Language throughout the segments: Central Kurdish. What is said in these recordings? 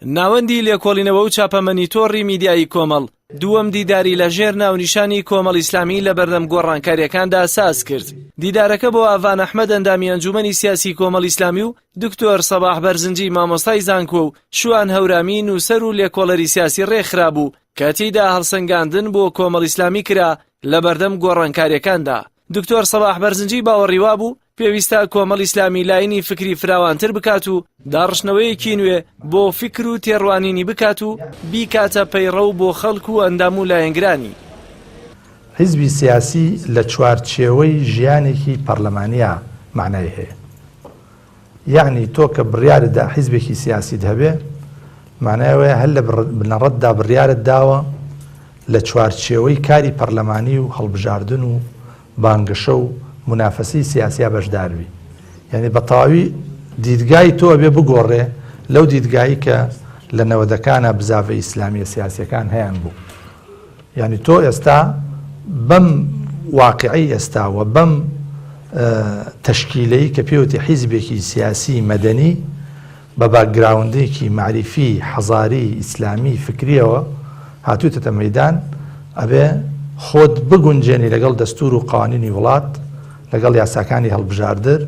ناوەندی لێکۆڵینەوە و چاپەمەنی تۆڕی میدیای کۆمەڵ دووەم دیداری لە ژێر ناونیشانی کۆمەڵ ئیسلامی لە بەردەم گۆڕانکاریەکاندا ساز کرد. دیدارەکە بۆ ئاڤان ئەحمەد ئەندامی ئەنجومەنی سیاسی کۆمەڵ ئیسلامی و دکتۆر سەباح بەرزنجی مامۆستای زانکۆ و شوان هەورامی نووسەر و لێکۆڵەری سیاسی ڕێکخرا بوو کە تێیدا هەڵسەنگاندن بۆ کۆمەڵ ئیسلامی کرا لە بەردەم گۆڕانکاریەکاندا. دکتۆر سەباح بەرزنجی باوەڕیوا بوو پێویستە کۆمەڵ ئیسلامی لاینی فکری فراوانتر بکات و داڕشنەوەیەکی نوێ بۆ فکر و تێڕوانینی بکات و بیکاتە پەیڕە و بۆ خەڵک و ئەندام و لایەنگرانی. حیزبی سیاسی لە چوارچێوەی ژیانێکی پەرلەمانیە معنای هەیە. یعنی تۆ کە بڕیارتدا حیزبێکی سیاسیت هەبێ معنایەوەیە هەر لە بنەڕەتدا بڕیارت داوە لە چوارچێوەی کاری پەرلەمانی و هەڵبژاردن و بانگەشە و منافەسی سیاسیا بەشداروی. یعنی بە تەواوی دیدگای تۆ ئەبێ بگۆڕێ لەو دیدگایی کە لە نەوەدەکانە بزاڤە ئیسلامیە سیاسیەکان هەیەن بوو. یعنی تۆ ئێستا بەم واقعی ئێستا و بەم تەشکیلەی کە پێوتی حیزبێکی سیاسی مەدەنی بە باکگراوندێکی معریفی حەزاری ئیسلامی فکریەوە هاتووتە مەیدان ئەبێ خۆت بگونجێنی لەگەڵ دەستور و قانونی وڵات، لەگەڵ یاساکانی هەڵبژاردن،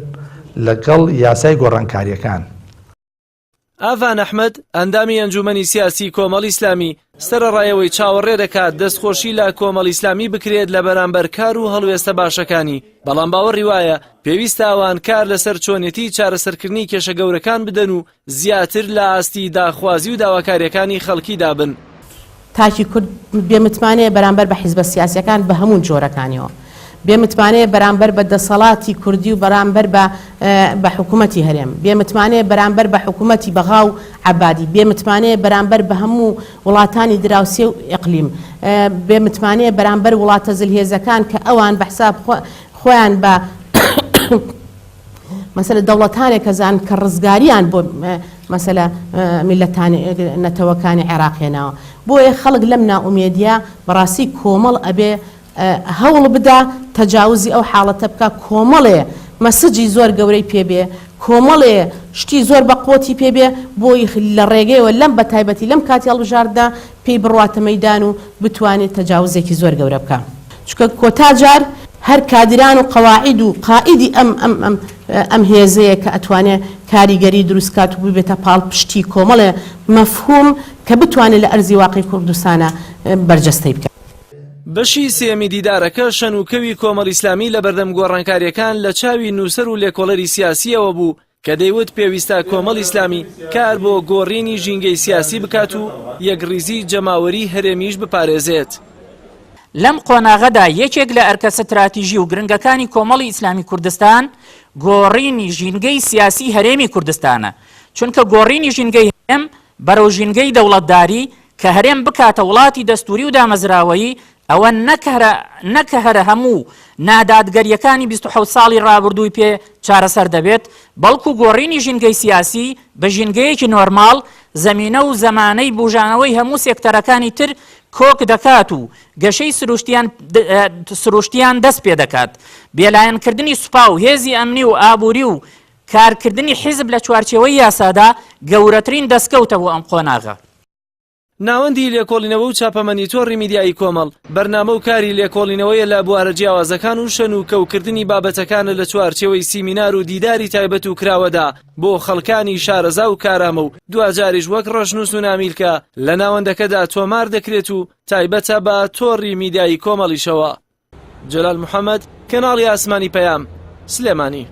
لەگەڵ یاسای گۆڕانکاریەکان. ئاڤان ئەحمەد ئەندامی ئەنجومەنی سیاسی کۆمەڵ ئیسلامی سەرەڕایەوەی چاوەڕێ دەکات دەستخۆشی لە کۆمەڵ ئیسلامی بکرێت لە بەرامبەر کار و هەڵوێستە باشەکانی، بەڵام باوەڕی وایە پێویستە ئەوان کار لەسەر چۆنێتی چارەسەرکردنی کێشە گەورەکان بدەن و زیاتر لە ئاستی داخوازی و داواکاریەکانی خەڵکیدا بن. تاکی کورد بێمتمانەیە بەرامبەر بە حیزبە سیاسیەکان بە هەموو جۆرەکانیەوە، بێمتمانەیە بەرامبەر بە دەسەڵاتی کوردی و بەرامبەر بە حکوومەتی هەرێم، بێمتمانەیە بەرامبەر بە حکوومەتی بەغا و عەبادی، بێمتمانەیە بەرامبەر بە هەموو وڵاتانی دراوسێ و ئیقلیم، بێمتمانەیە بەرامبەر وڵاتە زلهێزەکان کە ئەوان بەحساب خۆیان بە مەسەلە دەوڵەتانێک کەزان کە ڕزگاریان بۆ مەسەلە میلەتانی نەتەوەکانی عێراقێنەوە. بۆیە خەڵک لەم ناومێدیە بەڕاستی کۆمەڵ ئەبێ هەوڵ بدا تەجاوزی ئەو حاڵەتە بکە. کۆمەڵێ مەسجی زۆر گەورەی پێبێ، کۆمەڵێ شتی زۆر بە قوتی پێبێ بۆی لە ڕێگەیەوە لەم بە تایبەتی لەم کاتی هەڵبژاردە پێی بڕواتە مەیدان و بتوانێت تەجاوزێکی زۆر گەورە بکە. چونکە کۆتا جار هەر کادران و قەواعید و قائیدی ئەم هێزەیە کە ئەتوانێت کاریگەری دروستکات و ببێتە پاڵ پشتی کۆمەڵێ مەفهوم کە بتوانێت لە ئەرزی واقعی کوردستانە بەرجەستەی بکە. بەشی سێمی دیدارەکە شەنوکەوی کۆمەڵ ئیسلامی لە بەردەم گۆڕانکاریەکان لە چاوی نووسەر و لێکۆڵەری سیاسیەوە بوو کە دەیوت پێویستە کۆمەڵ ئیسلامی کار بۆ گۆڕینی ژینگەی سیاسی بکات و یەکریزی جەماوەری هەرێمیش بپارێزێت. لەم قۆناغەدا یەکێک لە ئەرکە ستراتیژی و گرنگەکانی کۆمەڵی ئیسلامی کوردستان گۆڕینی ژینگەی سیاسی هەرێمی کوردستانە، چونکە گۆڕینی ژینگەی هەرێم بەرەو ژینگەی دەوڵەتداری کە هەرێم بکاتە وڵاتی دەستوری و دامەزراوەیی ئەوە نەکە هەرە هەموو نادادگەریەکانی 27 ساڵی ڕابردووی پێ چارەسەر دەبێت، بەڵکو گۆڕینی ژینگەی سیاسی بە ژینگەیەکی نۆرماڵ زەمینە و زەمانەی بوژانەوەی هەموو سێکتەرەکانی تر کۆک دەکات و گەشەی سروشتیان دەست پێ دەکات. بێلایەنکردنی سوپا و هێزی ئەمنی و ئابووری و کارکردنی حیزب لە چوارچێوەی یاسادا گەورەترین دەستکەوتە بۆ ئەم قۆناغە. ناوەندی لێکۆڵینەوە و چاپەمەنی تۆڕی میدیای کۆمەڵ بەرنامە و کاری لێکۆڵینەوەیە لە بوارە جیاوازەکان و شەن و کەوکردنی بابەتەکانە لە چوارچێوەی سیمینار و دیداری تایبەت و کراوەدا بۆ خەڵکانی شارەزا و کارامە و دوجاریش وەک ڕەشنووس و نامیلکە لە ناوەندەکەدا تۆمار دەکرێت و تایبەتە بە تۆڕی میدیای کۆمەڵیشەوە. جەلال محەممەد، کەناڵی ئاسمانی پەیام، سلێمانی.